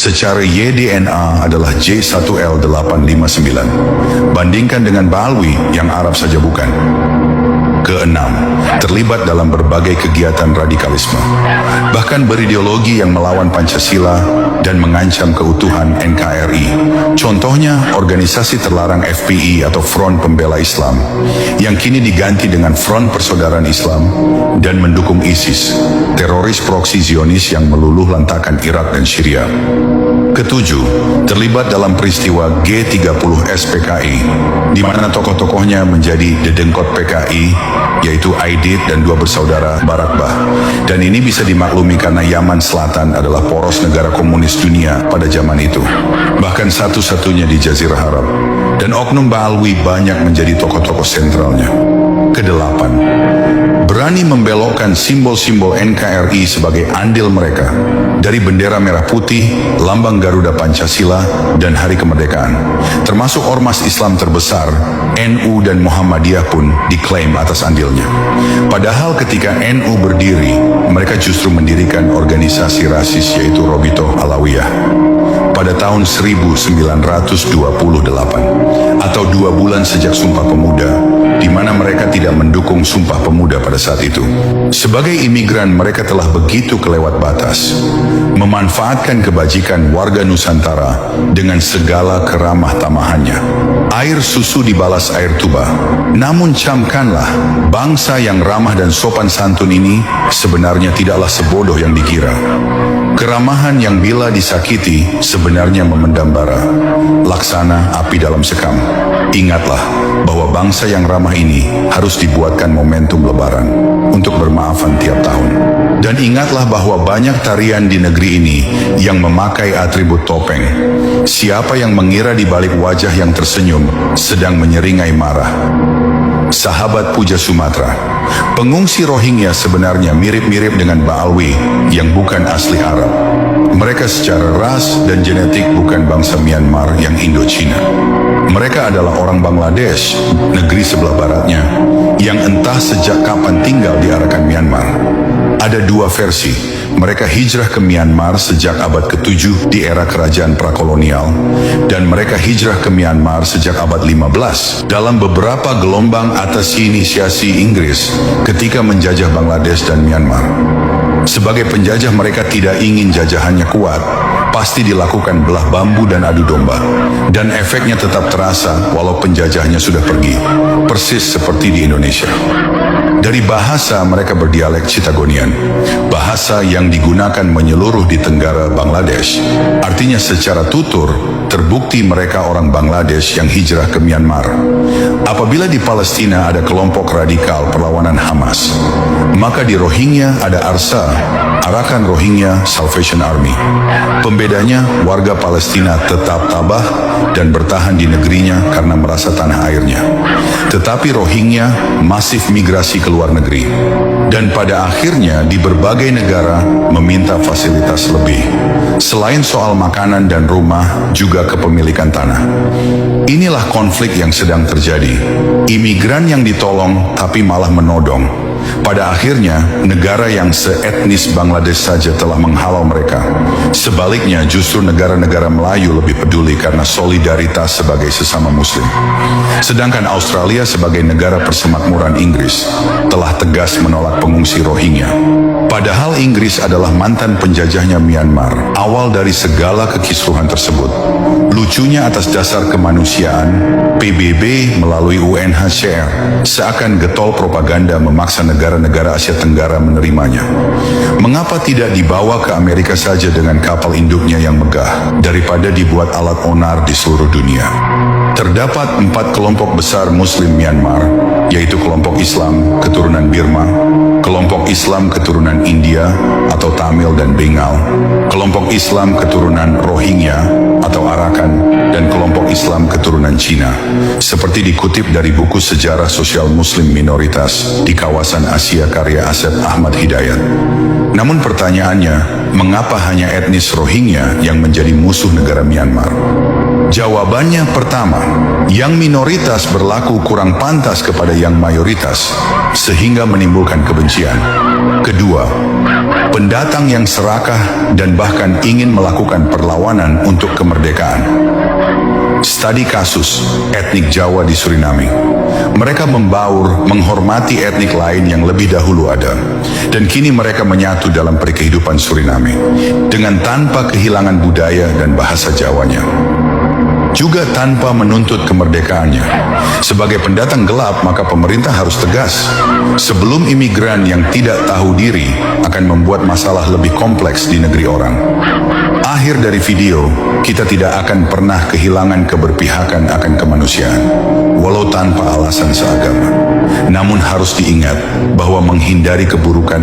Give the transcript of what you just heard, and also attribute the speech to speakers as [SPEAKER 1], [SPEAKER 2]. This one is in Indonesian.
[SPEAKER 1] secara YDNA adalah J1L859. Bandingkan dengan Baalwi yang Arab saja bukan. Keenam, terlibat dalam berbagai kegiatan radikalisme, bahkan berideologi yang melawan Pancasila dan mengancam keutuhan NKRI. Contohnya, organisasi terlarang FPI atau Front Pembela Islam, yang kini diganti dengan Front Persaudaraan Islam, dan mendukung ISIS, teroris proksi Zionis yang meluluh lantakan Irak dan Syria. Ketujuh, terlibat dalam peristiwa G30 SPKI, di mana tokoh-tokohnya menjadi dedengkot PKI, yaitu Aidit dan dua bersaudara Barakbah. Dan ini bisa dimaklumi karena Yaman Selatan adalah poros negara komunis dunia pada zaman itu, bahkan satu-satunya di Jazirah Arab. Dan oknum Baalwi banyak menjadi tokoh-tokoh sentralnya. Kedelapan, berani membelokkan simbol-simbol NKRI sebagai andil mereka dari bendera merah putih, lambang Garuda Pancasila, dan Hari Kemerdekaan. Termasuk ormas Islam terbesar, NU dan Muhammadiyah pun diklaim atas andilnya. Padahal ketika NU berdiri, mereka justru mendirikan organisasi rasis yaitu Robitoh Alawiyah pada tahun 1928, atau 2 bulan sejak Sumpah Pemuda, di mana mereka tidak mendukung Sumpah Pemuda pada saat itu. Sebagai imigran, mereka telah begitu kelewat batas, memanfaatkan kebajikan warga Nusantara dengan segala keramah tamahannya. Air susu dibalas air tuba. Namun camkanlah, bangsa yang ramah dan sopan santun ini sebenarnya tidaklah sebodoh yang dikira. Keramahan yang bila disakiti sebenarnya memendam bara, laksana api dalam sekam. Ingatlah bahwa bangsa yang ramah ini harus dibuatkan momentum lebaran untuk bermaafan tiap tahun. Dan ingatlah bahwa banyak tarian di negeri ini yang memakai atribut topeng. Siapa yang mengira di balik wajah yang tersenyum sedang menyeringai marah? Sahabat Puja Sumatera, pengungsi Rohingya sebenarnya mirip-mirip dengan Baalwi yang bukan asli Arab. Mereka secara ras dan genetik bukan bangsa Myanmar yang Indochina. Mereka adalah orang Bangladesh, negeri sebelah baratnya, yang entah sejak kapan tinggal di Arakan Myanmar. Ada 2 versi. Mereka hijrah ke Myanmar sejak abad ke-7 di era kerajaan prakolonial, dan mereka hijrah ke Myanmar sejak abad 15 dalam beberapa gelombang atas inisiasi Inggris ketika menjajah Bangladesh dan Myanmar. Sebagai penjajah, mereka tidak ingin jajahannya kuat, pasti dilakukan belah bambu dan adu domba, dan efeknya tetap terasa walau penjajahnya sudah pergi, persis seperti di Indonesia. Dari bahasa, mereka berdialek Chittagonian, bahasa yang digunakan menyeluruh di tenggara Bangladesh. Artinya secara tutur, terbukti mereka orang Bangladesh yang hijrah ke Myanmar. Apabila di Palestina ada kelompok radikal perlawanan Hamas, maka di Rohingya ada ARSA, Arakan Rohingya Salvation Army. Pembedanya, warga Palestina tetap tabah dan bertahan di negerinya karena merasa tanah airnya. Tetapi Rohingya masif migrasi ke luar negeri, dan pada akhirnya di berbagai negara meminta fasilitas lebih. Selain soal makanan dan rumah, juga kepemilikan tanah. Inilah konflik yang sedang terjadi. Imigran yang ditolong tapi malah menodong. Pada akhirnya, negara yang seetnis Bangladesh saja telah menghalau mereka. Sebaliknya, justru negara-negara Melayu lebih peduli karena solidaritas sebagai sesama Muslim. Sedangkan Australia sebagai negara persemakmuran Inggris telah tegas menolak pengungsi Rohingya. Padahal Inggris adalah mantan penjajahnya Myanmar, awal dari segala kekisruhan tersebut. Lucunya, atas dasar kemanusiaan, PBB melalui UNHCR seakan getol propaganda memaksa negara-negara Asia Tenggara menerimanya. Mengapa tidak dibawa ke Amerika saja dengan kapal induknya yang megah, daripada dibuat alat onar di seluruh dunia? Terdapat 4 kelompok besar Muslim Myanmar, yaitu kelompok Islam keturunan Birma, kelompok Islam keturunan India atau Tamil dan Bengal, kelompok Islam keturunan Rohingya atau Arakan, dan kelompok Islam keturunan Cina, seperti dikutip dari buku Sejarah Sosial Muslim Minoritas di Kawasan Asia karya Asep Ahmad Hidayat. Namun pertanyaannya, mengapa hanya etnis Rohingya yang menjadi musuh negara Myanmar? Jawabannya pertama, yang minoritas berlaku kurang pantas kepada yang mayoritas, sehingga menimbulkan kebencian. Kedua, pendatang yang serakah dan bahkan ingin melakukan perlawanan untuk kemerdekaan. Studi kasus etnik Jawa di Suriname. Mereka membaur, menghormati etnik lain yang lebih dahulu ada. Dan kini mereka menyatu dalam perkehidupan Suriname dengan tanpa kehilangan budaya dan bahasa Jawanya. Juga tanpa menuntut kemerdekaannya. Sebagai pendatang gelap, maka pemerintah harus tegas. Sebelum imigran yang tidak tahu diri akan membuat masalah lebih kompleks di negeri orang. Akhir dari video, kita tidak akan pernah kehilangan keberpihakan akan kemanusiaan, walau tanpa alasan seagama. Namun harus diingat bahwa menghindari keburukan